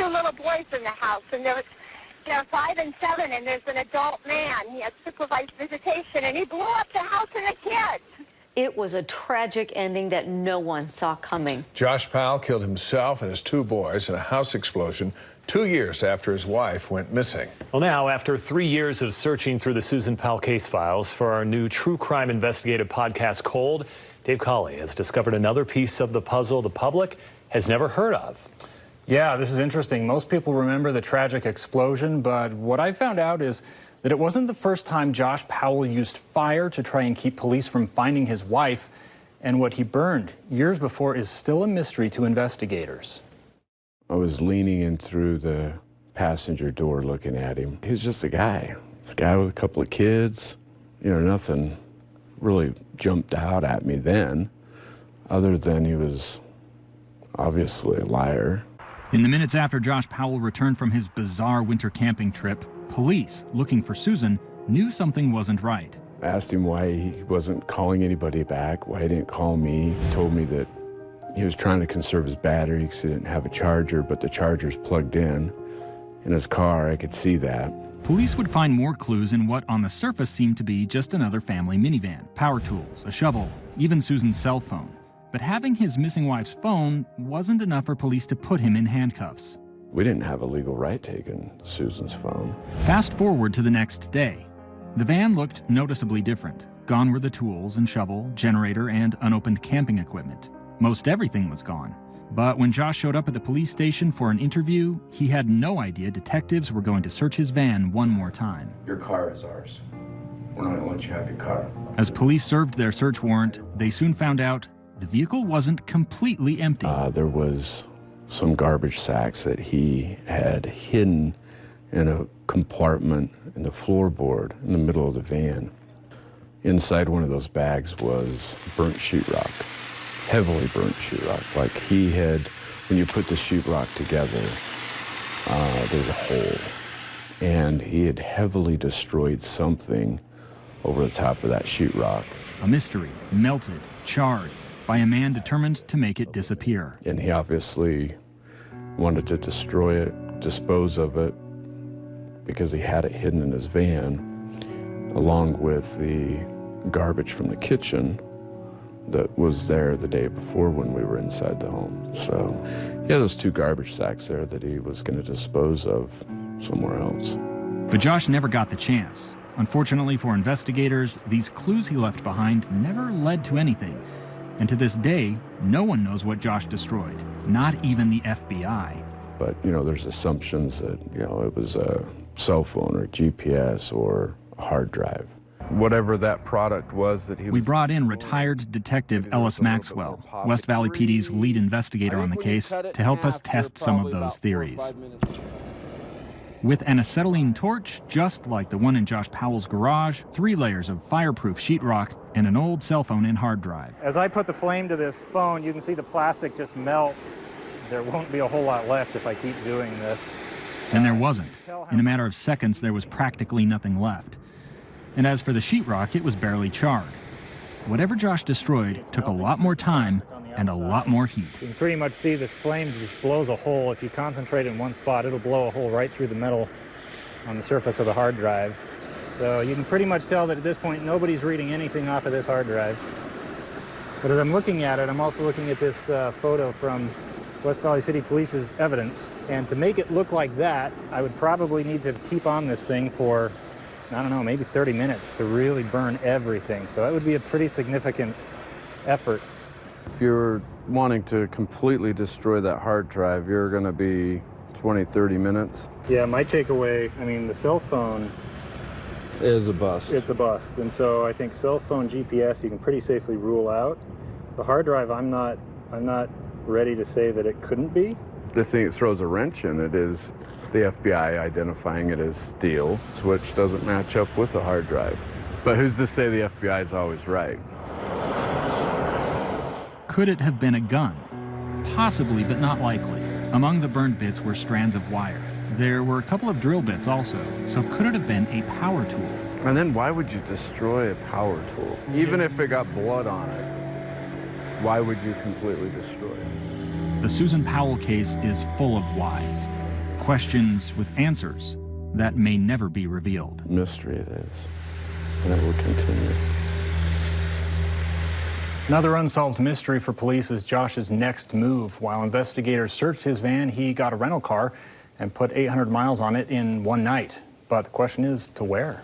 two little boys in the house, and they're 5 and 7, and there's an adult man. He had supervised visitation, and he blew up the house and the kids. It was a tragic ending that no one saw coming. Josh Powell killed himself and his two boys in a house explosion 2 years after his wife went missing. Well, now, after 3 years of searching through the Susan Powell case files for our new true crime investigative podcast, Cold, Dave Colley has discovered another piece of the puzzle the public has never heard of. Yeah, this is interesting. Most people remember the tragic explosion, but what I found out is that it wasn't the first time Josh Powell used fire to try and keep police from finding his wife, and what he burned years before is still a mystery to investigators. I was leaning in through the passenger door looking at him. He's just a guy. This guy with a couple of kids. You know, nothing really jumped out at me then, other than he was obviously a liar. In the minutes after Josh Powell returned from his bizarre winter camping trip, police, looking for Susan, knew something wasn't right. I asked him why he wasn't calling anybody back, why he didn't call me. He told me that he was trying to conserve his battery because he didn't have a charger, but the charger's plugged in his car. I could see that. Police would find more clues in what on the surface seemed to be just another family minivan, power tools, a shovel, even Susan's cell phone. But having his missing wife's phone wasn't enough for police to put him in handcuffs. We didn't have a legal right taking Susan's phone. Fast forward to the next day. The van looked noticeably different. Gone were the tools and shovel, generator, and unopened camping equipment. Most everything was gone. But when Josh showed up at the police station for an interview, he had no idea detectives were going to search his van one more time. Your car is ours. We're not going to let you have your car. As police served their search warrant, they soon found out the vehicle wasn't completely empty. There was some garbage sacks that he had hidden in a compartment in the floorboard in the middle of the van. Inside one of those bags was burnt sheetrock, heavily burnt sheetrock. Like he had, when you put the sheetrock together, there's a hole. And he had heavily destroyed something over the top of that sheetrock. A mystery, melted, charred, by a man determined to make it disappear. And he obviously wanted to destroy it, dispose of it, because he had it hidden in his van, along with the garbage from the kitchen that was there the day before when we were inside the home. So he had those two garbage sacks there that he was going to dispose of somewhere else. But Josh never got the chance. Unfortunately for investigators, these clues he left behind never led to anything. And to this day, no one knows what Josh destroyed, not even the FBI. But, you know, there's assumptions that, you know, it was a cell phone or GPS or a hard drive. Whatever that product was that he was... We brought in retired Detective Ellis Maxwell, West Valley PD's lead investigator on the case, to help us test some of those theories. With an acetylene torch, just like the one in Josh Powell's garage, 3 layers of fireproof sheetrock, and an old cell phone and hard drive. As I put the flame to this phone, you can see the plastic just melts. There won't be a whole lot left if I keep doing this. And there wasn't. In a matter of seconds, there was practically nothing left. And as for the sheetrock, it was barely charred. Whatever Josh destroyed took a lot more time and a lot more heat. You can pretty much see this flame just blows a hole. If you concentrate in one spot, it'll blow a hole right through the metal on the surface of the hard drive. So you can pretty much tell that at this point, nobody's reading anything off of this hard drive. But as I'm looking at it, I'm also looking at this photo from West Valley City Police's evidence. And to make it look like that, I would probably need to keep on this thing for, I don't know, maybe 30 minutes to really burn everything. So that would be a pretty significant effort. If you're wanting to completely destroy that hard drive, you're going to be 20, 30 minutes. Yeah, my takeaway, I mean, the cell phone is a bust. It's a bust. And so I think cell phone GPS you can pretty safely rule out. The hard drive, I'm not ready to say that it couldn't be. The thing that throws a wrench in it is the FBI identifying it as steel, which doesn't match up with a hard drive. But who's to say the FBI is always right? Could it have been a gun? Possibly, but not likely. Among the burned bits were strands of wire. There were a couple of drill bits also, so could it have been a power tool? And then why would you destroy a power tool? Even if it got blood on it, why would you completely destroy it? The Susan Powell case is full of whys. questions with answers that may never be revealed. Mystery it is, and it will continue. Another unsolved mystery for police is Josh's next move. While investigators searched his van, he got a rental car and put 800 miles on it in one night. But the question is, to where?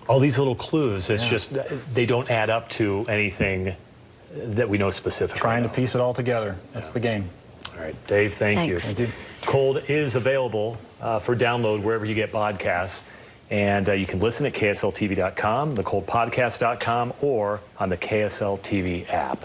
All these little clues, it's just, they don't add up to anything that we know specifically. Trying to piece it all together. That's the game. All right, Dave, thank you. Thank you. Cold is available for download wherever you get podcasts. And you can listen at KSLTV.com, thecoldpodcast.com, or on the KSL TV app.